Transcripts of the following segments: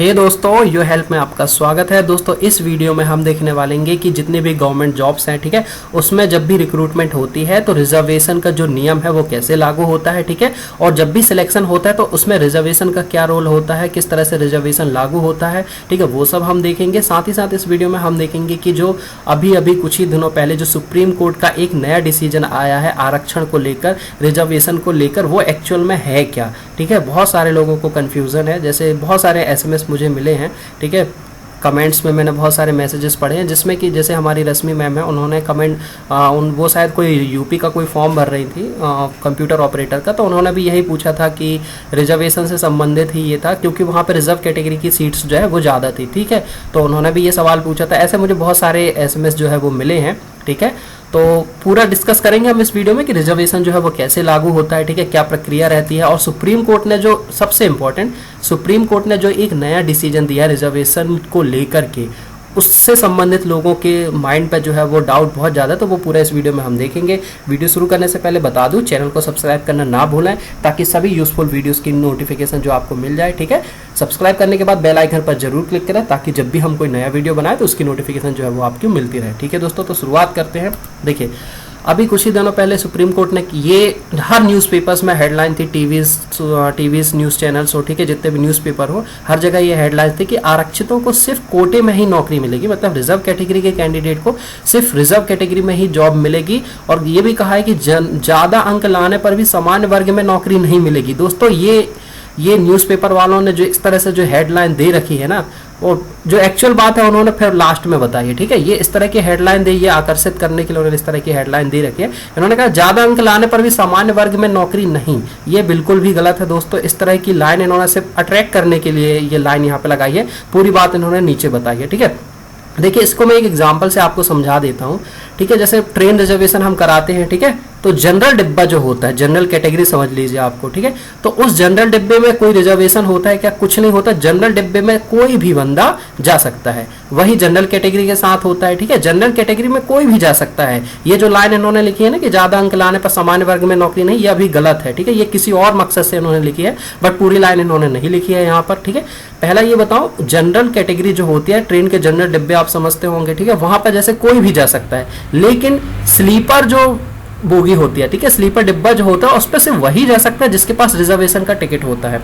दोस्तों, यो हेल्प में आपका स्वागत है। दोस्तों, इस वीडियो में हम देखने वाले हैं कि जितने भी गवर्नमेंट जॉब्स हैं, ठीक है, उसमें जब भी रिक्रूटमेंट होती है तो रिजर्वेशन का जो नियम है वो कैसे लागू होता है, ठीक है, और जब भी सिलेक्शन होता है तो उसमें रिजर्वेशन का क्या रोल होता है, किस तरह से रिजर्वेशन लागू होता है, ठीक है, वो सब हम देखेंगे। साथ ही साथ इस वीडियो में हम देखेंगे कि जो अभी अभी कुछ ही दिनों पहले जो सुप्रीम कोर्ट का एक नया डिसीजन आया है आरक्षण को लेकर, रिजर्वेशन को लेकर, वो एक्चुअल में है क्या, ठीक है। बहुत सारे लोगों को कन्फ्यूज़न है, जैसे बहुत सारे SMS मुझे मिले हैं, ठीक है, कमेंट्स में मैंने बहुत सारे मैसेजेस पढ़े हैं जिसमें कि जैसे हमारी रश्मि मैम है, उन्होंने कमेंट वो शायद कोई यूपी का कोई फॉर्म भर रही थी कंप्यूटर ऑपरेटर का, तो उन्होंने भी यही पूछा था कि रिजर्वेशन से संबंधित ही ये था, क्योंकि वहाँ पर रिजर्व कैटेगरी की सीट्स जो है वो ज़्यादा थी, ठीक है, तो उन्होंने भी ये सवाल पूछा था। ऐसे मुझे बहुत सारे SMS जो है वो मिले हैं, ठीक है, तो पूरा डिस्कस करेंगे हम इस वीडियो में कि रिजर्वेशन जो है वो कैसे लागू होता है, ठीक है, क्या प्रक्रिया रहती है, और सुप्रीम कोर्ट ने जो सबसे इम्पोर्टेंट सुप्रीम कोर्ट ने जो एक नया डिसीजन दिया रिजर्वेशन को लेकर के, उससे संबंधित लोगों के माइंड पे जो है वो डाउट बहुत ज़्यादा है, तो वो पूरा इस वीडियो में हम देखेंगे। वीडियो शुरू करने से पहले बता दूं, चैनल को सब्सक्राइब करना ना भूलें ताकि सभी यूजफुल वीडियोस की नोटिफिकेशन जो आपको मिल जाए, ठीक है। सब्सक्राइब करने के बाद बेल आइकन पर जरूर क्लिक करें ताकि जब भी हम कोई नया वीडियो बनाए तो उसकी नोटिफिकेशन जो है वो आपको मिलती रहे, ठीक है दोस्तों। तो शुरुआत करते हैं। देखिए, अभी कुछ ही दिनों पहले सुप्रीम कोर्ट ने ये हर न्यूज़पेपर्स में हेडलाइन थी, टीवीज़ न्यूज़ चैनल्स हो, ठीक है, जितने भी न्यूज़पेपर हो, हर जगह ये हेडलाइन थी कि आरक्षितों को सिर्फ कोटे में ही नौकरी मिलेगी, मतलब रिजर्व कैटेगरी के कैंडिडेट को सिर्फ रिजर्व कैटेगरी में ही जॉब मिलेगी। और ये भी कहा है कि ज़्यादा अंक लाने पर भी सामान्य वर्ग में नौकरी नहीं मिलेगी। दोस्तों, ये न्यूज़पेपर वालों ने जो इस तरह से जो हेडलाइन दे रखी है ना, वो जो एक्चुअल बात है उन्होंने फिर लास्ट में बताई है, ठीक है। ये इस तरह की हेडलाइन दी, ये आकर्षित करने के लिए उन्होंने इस तरह की हेडलाइन दे रखी है। इन्होंने कहा ज़्यादा अंक लाने पर भी सामान्य वर्ग में नौकरी नहीं, ये बिल्कुल भी गलत है दोस्तों। इस तरह की लाइन इन्होंने सिर्फ अट्रैक्ट करने के लिए ये लाइन यहाँ पे लगाई है, पूरी बात इन्होंने नीचे बताई है, ठीक है। देखिए, इसको मैं एक एग्जाम्पल से आपको समझा देता हूँ, ठीक है। जैसे ट्रेन रिजर्वेशन हम कराते हैं, ठीक है, तो जनरल डिब्बा जो होता है, जनरल कैटेगरी समझ लीजिए आपको, ठीक है, तो उस जनरल डिब्बे में कोई रिजर्वेशन होता है क्या? कुछ नहीं होता। जनरल डिब्बे में कोई भी बंदा जा सकता है, वही जनरल कैटेगरी के साथ होता है, ठीक है। जनरल कैटेगरी में कोई भी जा सकता है। ये जो लाइन इन्होंने लिखी है ना कि ज्यादा अंक लाने पर सामान्य वर्ग में नौकरी नहीं, ये अभी गलत है, ठीक है। ये किसी और मकसद से इन्होंने लिखी है, बट पूरी लाइन इन्होंने नहीं लिखी है यहाँ पर, ठीक है। पहला ये बताओ, जनरल कैटेगरी जो होती है, ट्रेन के जनरल डिब्बे आप समझते होंगे, ठीक है, वहां पर जैसे कोई भी जा सकता है, लेकिन स्लीपर जो बोगी होती है, ठीक है, स्लीपर डिब्बा जो होता है उस पर सिर्फ वही जा सकता है जिसके पास रिजर्वेशन का टिकट होता है,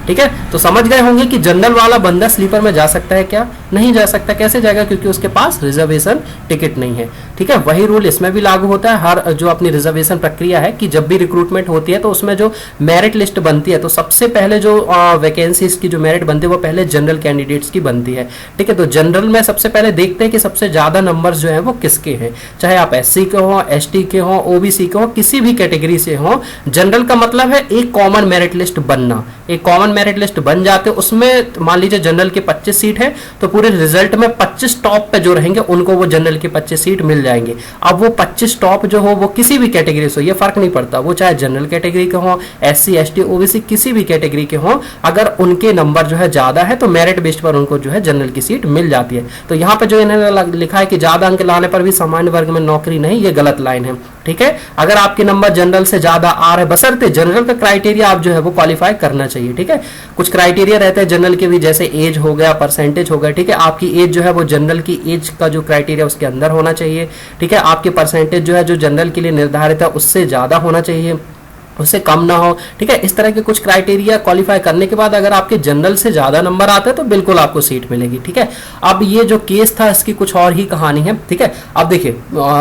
ठीक है। तो समझ गए होंगे कि जनरल वाला बंदा स्लीपर में जा सकता है क्या? नहीं जा सकता। कैसे जाएगा? क्योंकि उसके पास रिजर्वेशन टिकट नहीं है, ठीक है। वही रूल इसमें भी लागू होता है। हर जो अपनी रिजर्वेशन प्रक्रिया है कि जब भी रिक्रूटमेंट होती है तो उसमें जो मेरिट लिस्ट बनती है, तो सबसे पहले जो वैकेंसीज की जो मेरिट बनती है वो पहले जनरल कैंडिडेट्स की बनती है, ठीक है। तो जनरल में सबसे पहले देखते हैं कि सबसे ज्यादा नंबर जो है वो किसके हैं, चाहे आप SC के हो, ST के हो, OBC के हो, किसी भी कैटेगरी से हो। जनरल का मतलब है एक कॉमन मेरिट लिस्ट बनना। एक कॉमन मेरिट लिस्ट बन जाते, उसमें मान लीजिए जनरल की 25 सीट है तो पूरे रिजल्ट में 25 टॉप पे जो रहेंगे उनको वो जनरल की 25 सीट मिल जाएंगे। अब वो 25 टॉप जो हो वो किसी भी कैटेगरी से हो, ये फर्क नहीं पड़ता, वो चाहे जनरल कैटेगरी के हो, SC ST OBC किसी भी कैटेगरी के हो, अगर उनके नंबर जो है ज्यादा है तो मेरिट बेस्ड पर उनको जो है जनरल की सीट मिल जाती है। तो यहाँ पे जो इन्होंने लिखा है कि ज्यादा अंक लाने पर भी सामान्य वर्ग में नौकरी नहीं, ये गलत लाइन है, ठीक है। अगर आपके नंबर जनरल से ज्यादा आ रहे, बशर्ते जनरल का क्राइटेरिया आप जो है वो क्वालिफाई करना चाहिए, ठीक है। कुछ क्राइटेरिया रहते हैं जनरल के भी, जैसे एज हो गया, परसेंटेज हो गया, ठीक है। आपकी एज जो है वो जनरल की एज का जो क्राइटेरिया उसके अंदर होना चाहिए, ठीक है। आपके परसेंटेज जो है जो जनरल के लिए निर्धारित है उससे ज्यादा होना चाहिए, उससे कम ना हो, ठीक है। इस तरह के कुछ क्राइटेरिया क्वालिफाई करने के बाद अगर आपके जनरल से ज्यादा नंबर आते हैं तो बिल्कुल आपको सीट मिलेगी, ठीक है। अब ये जो केस था इसकी कुछ और ही कहानी है, ठीक है। अब देखिए,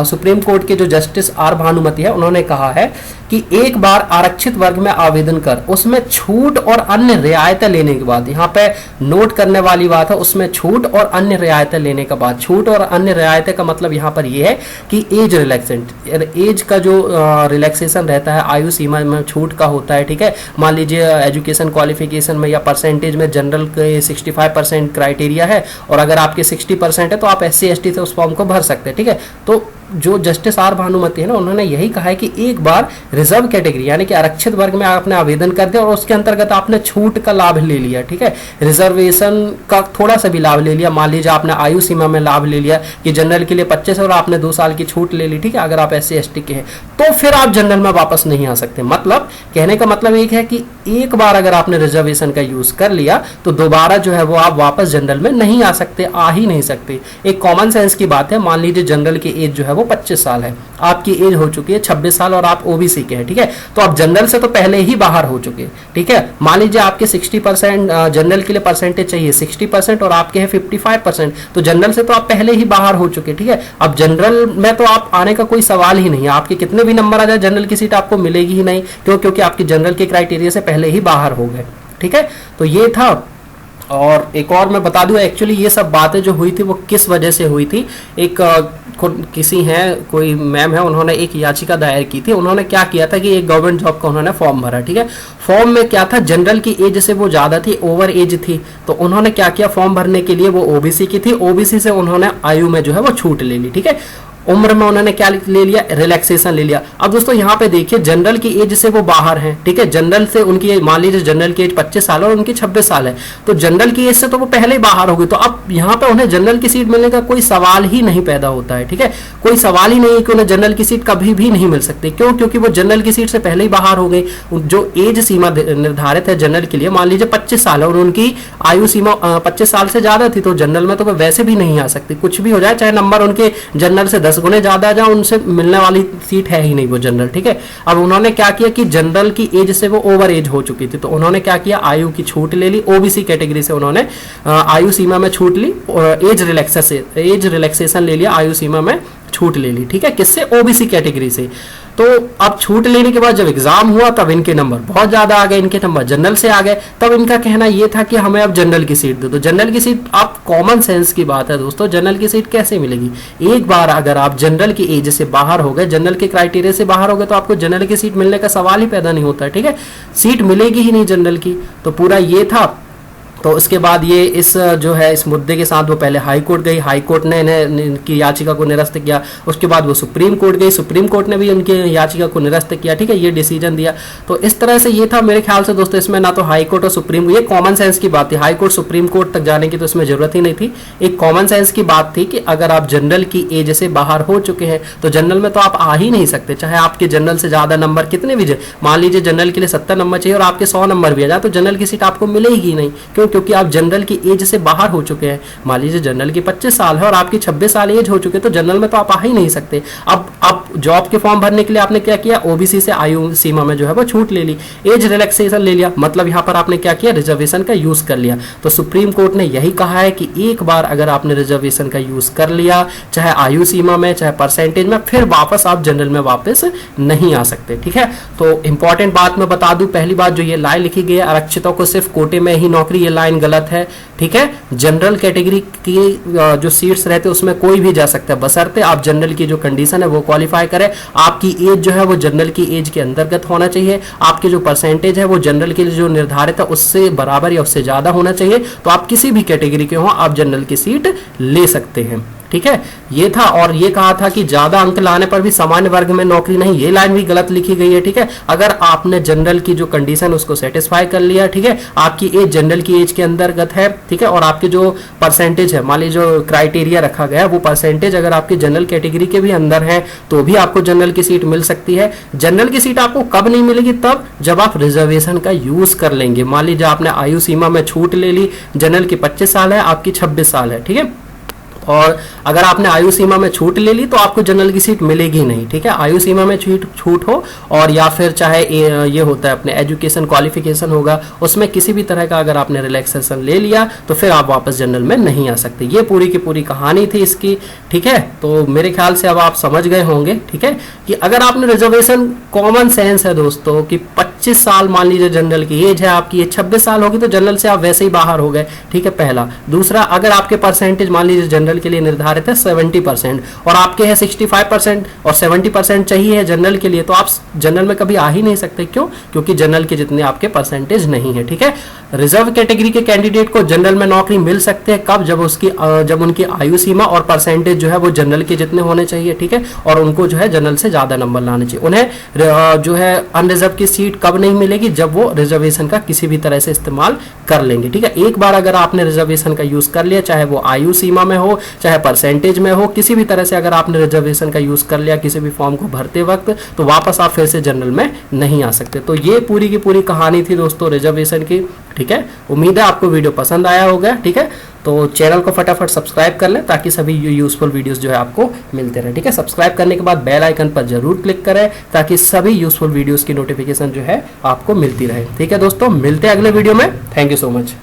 सुप्रीम कोर्ट के जो जस्टिस R भानुमति है, उन्होंने कहा है कि एक बार आरक्षित वर्ग में आवेदन कर उसमें छूट और अन्य रियायतें लेने के बाद, यहाँ पे नोट करने वाली बात है, उसमें छूट और अन्य रियायतें लेने के बाद, छूट और अन्य रियायतें का मतलब यहाँ पर यह है कि एज का जो रिलैक्सेशन रहता है, आयु सीमा में छूट का होता है, ठीक है। मान लीजिए एजुकेशन क्वालिफिकेशन में या परसेंटेज में जनरल के 65% क्राइटेरिया है और अगर आपके 60% है तो आप SC ST से उस फॉर्म को भर सकते हैं, ठीक है। तो जो जस्टिस आर भानुमति है ना, उन्होंने यही कहा है कि एक बार रिजर्व कैटेगरी यानी कि आरक्षित वर्ग में आपने आवेदन कर दिया और उसके अंतर्गत आपने छूट का लाभ ले लिया, ठीक है, रिजर्वेशन का थोड़ा सा भी लाभ ले लिया, मान लीजिए आपने आयु सीमा में लाभ ले लिया कि जनरल के लिए 25 और आपने 2 साल की छूट ले ली, ठीक है, अगर आप SC ST के हैं तो फिर आप जनरल में वापस नहीं आ सकते। मतलब कहने का मतलब एक है कि एक बार अगर आपने रिजर्वेशन का यूज कर लिया तो दोबारा जो है वो आप वापस जनरल में नहीं आ सकते, आ ही नहीं सकते। एक कॉमन सेंस की बात है, मान लीजिए जनरल की एज जो है वो 25 साल है, आपकी एज हो चुकी है 26 साल और आप OBC के हैं, ठीक है, तो आप जनरल से तो पहले ही बाहर हो चुके हैं, ठीक है। मान लीजिए आपके 60% जनरल के लिए परसेंटेज चाहिए 60% और आपके हैं 55%, तो जनरल से तो आप पहले ही बाहर हो चुके, ठीक है। अब जनरल में तो आप आने का कोई सवाल ही नहीं है, आपके कितने भी नंबर आ जाए जनरल की सीट आपको मिलेगी ही नहीं, क्यों? क्योंकि आपकी जनरल के क्राइटेरिया से पहले ही बाहर हो गए, ठीक है। तो ये था। और एक और मैं बता दूं, एक्चुअली ये सब बातें जो हुई थी वो किस वजह से हुई थी। एक किसी हैं, कोई मैम है, उन्होंने एक याचिका दायर की थी। उन्होंने क्या किया था कि एक गवर्नमेंट जॉब का उन्होंने फॉर्म भरा, ठीक है। फॉर्म में क्या था, जनरल की एज से वो ज्यादा थी, ओवर एज थी, तो उन्होंने क्या किया, फॉर्म भरने के लिए वो OBC की थी, OBC से उन्होंने आयु में जो है वो छूट ले ली, ठीक है। उम्र में उन्होंने क्या ले लिया, रिलैक्सेशन ले लिया। अब दोस्तों यहाँ पे देखिए, जनरल की एज से वो बाहर हैं, ठीक है, जनरल से उनकी मान लीजिए जनरल की एज 25 साल और उनकी 26 साल है, तो जनरल की एज से तो वो पहले ही बाहर हो गई, तो अब यहाँ पे उन्हें जनरल की सीट मिलने का कोई सवाल ही नहीं पैदा होता है, ठीक है। कोई सवाल ही नहीं है कि उन्हें जनरल की सीट कभी भी नहीं मिल सकती। क्यों? क्योंकि वो जनरल की सीट से पहले ही बाहर हो गई। जो एज सीमा निर्धारित है जनरल के लिए, मान लीजिए 25 साल है और उनकी आयु सीमा 25 साल से ज्यादा थी, तो जनरल में तो वो वैसे भी नहीं आ सकती, कुछ भी हो जाए, चाहे नंबर उनके जनरल से 10 गुने ज्यादा आ जाए, उनसे मिलने वाली सीट है ही नहीं वो जनरल, ठीक है। अब उन्होंने क्या किया कि जनरल की एज से वो ओवर एज हो चुकी थी, तो उन्होंने क्या किया, आयु की छूट ले ली, OBC कैटेगरी से उन्होंने आयु सीमा में छूट ली, एज रिलैक्सेशन ले लिया, आयु सीमा में छूट ले ली, ठीक है, किससे, OBC कैटेगरी से। तो अब छूट लेने के बाद जब एग्जाम हुआ तब इनके नंबर बहुत ज्यादा आ गए, इनके नंबर जनरल से आ गए, तब इनका कहना ये था कि हमें अब जनरल की सीट दो। तो जनरल की सीट, आप कॉमन सेंस की बात है दोस्तों, जनरल की सीट कैसे मिलेगी? एक बार अगर आप जनरल की एज से बाहर हो गए, जनरल के क्राइटेरिया से बाहर हो गए, तो आपको जनरल की सीट मिलने का सवाल ही पैदा नहीं होता है, ठीक है, सीट मिलेगी ही नहीं जनरल की। तो पूरा ये था। तो उसके बाद ये इस जो है इस मुद्दे के साथ वो पहले हाई कोर्ट गई, हाई कोर्ट ने इनकी याचिका को निरस्त किया, उसके बाद वो सुप्रीम कोर्ट गई, सुप्रीम कोर्ट ने भी उनकी याचिका को निरस्त किया, ठीक है, ये डिसीजन दिया। तो इस तरह से ये था मेरे ख्याल से दोस्तों, इसमें ना तो हाई कोर्ट और सुप्रीम, ये कॉमन सेंस की बात थी, हाई कोर्ट सुप्रीम कोर्ट तक जाने की तो इसमें जरूरत ही नहीं थी। एक कॉमन सेंस की बात थी कि अगर आप जनरल की एज से बाहर हो चुके हैं तो जनरल में तो आप आ ही नहीं सकते, चाहे आपके जनरल से ज्यादा नंबर कितने भी, मान लीजिए जनरल के लिए 70 नंबर चाहिए और आपके 100 नंबर भी आ जाए तो जनरल की सीट आपको मिलेगी नहीं। क्यों? क्योंकि आप जनरल की एज से बाहर हो चुके हैं। मान लीजिए जनरल की 25 साल है और आपकी 26 साल एज हो चुके, तो जनरल में तो आप आ ही नहीं सकते। अब जॉब के फॉर्म भरने के लिए आपने क्या किया, OBC से आयु सीमा में जो है वो छूट ले ली, एज रिलैक्सेशन ले लिया, मतलब यहाँ पर आपने क्या किया, रिजर्वेशन का यूज कर लिया। तो सुप्रीम कोर्ट ने यही कहा है कि एक बार अगर आपने रिजर्वेशन का यूज कर लिया, चाहे आयु सीमा में चाहे परसेंटेज में, फिर वापस आप जनरल में वापस नहीं आ सकते, ठीक है। तो इंपॉर्टेंट बात मैं बता दूं, पहली बात जो ये लाइन लिखी गई है, आरक्षितों को सिर्फ कोटे में ही नौकरी, ये लाइन गलत है, ठीक है। जनरल कैटेगरी की जो सीट्स रहते हैं उसमें कोई भी जा सकता है, बशर्ते आप जनरल की जो कंडीशन है वो क्वालिफाई करें, आपकी एज जो है वो जनरल की एज के अंतर्गत होना चाहिए, आपके जो परसेंटेज है वो जनरल के लिए जो निर्धारित है उससे बराबर या उससे ज्यादा होना चाहिए, तो आप किसी भी कैटेगरी के हो आप जनरल की सीट ले सकते हैं, ठीक है। ये था। और ये कहा था कि ज्यादा अंक लाने पर भी सामान्य वर्ग में नौकरी नहीं, ये लाइन भी गलत लिखी गई है, ठीक है। अगर आपने जनरल की जो कंडीशन उसको सेटिस्फाई कर लिया, ठीक है, आपकी एज जनरल की एज के अंतर्गत है, ठीक है, और आपके जो परसेंटेज है, मान लीजिए जो क्राइटेरिया रखा गया है वो परसेंटेज अगर आपकी जनरल कैटेगरी के भी अंदर है तो भी आपको जनरल की सीट मिल सकती है। जनरल की सीट आपको कब नहीं मिलेगी, तब जब आप रिजर्वेशन का यूज कर लेंगे। मान लीजिए आपने आयु सीमा में छूट ले ली, जनरल की 25 साल है, आपकी 26 साल है, ठीक है, और अगर आपने आयु सीमा में छूट ले ली तो आपको जनरल की सीट मिलेगी नहीं, ठीक है। आयु सीमा में छूट हो और या फिर चाहे ये होता है अपने एजुकेशन क्वालिफिकेशन होगा, उसमें किसी भी तरह का अगर आपने रिलैक्सेशन ले लिया तो फिर आप वापस जनरल में नहीं आ सकते। ये पूरी की पूरी कहानी थी इसकी, ठीक है। तो मेरे ख्याल से अब आप समझ गए होंगे, ठीक है, कि अगर आपने रिजर्वेशन, कॉमन सेंस है दोस्तों कि 25 साल मान लीजिए जनरल की एज है आपकी, ये 26 साल होगी तो जनरल से आप वैसे ही बाहर हो गए, ठीक है, पहला। दूसरा, अगर आपके परसेंटेज मान लीजिए जनरल के लिए निर्धारित है 70% और आपके है 65% और 70% चाहिए है जनरल के लिए, तो आप जनरल में कभी आ ही नहीं सकते। क्यों? क्योंकि जनरल के जितने आपके परसेंटेज नहीं है, ठीक है। रिजर्व कैटेगरी के कैंडिडेट को जनरल में नौकरी मिल सकती है कब? जब उनकी आयु सीमा और परसेंटेज जो है वो जनरल के जितने होने चाहिए, ठीक है, और उनको जो है जनरल से ज्यादा नंबर लाने चाहिए। उन्हें जो है अनरिजर्व की सीट कब नहीं मिलेगी? जब वो रिजर्वेशन का किसी भी तरह से इस्तेमाल कर लेंगे, ठीक है। एक बार अगर आपने रिजर्वेशन का यूज कर लिया, चाहे वो आयु सीमा में हो, चाहे परसेंटेज में हो, किसी भी तरह से अगर आपने रिजर्वेशन का यूज कर लिया किसी भी फॉर्म को भरते वक्त, तो वापस आप फिर से जनरल में नहीं आ सकते। तो ये पूरी की पूरी कहानी थी दोस्तों रिजर्वेशन की, ठीक है। उम्मीद है आपको वीडियो पसंद आया होगा, ठीक है। तो चैनल को फटाफट सब्सक्राइब कर लें ताकि सभी यूजफुल वीडियोस जो है आपको मिलते रहे, ठीक है। सब्सक्राइब करने के बाद बेल आइकन पर जरूर क्लिक करें ताकि सभी यूजफुल वीडियोस की नोटिफिकेशन जो है आपको मिलती रहे, ठीक है दोस्तों। मिलते हैं अगले वीडियो में। Thank you so much.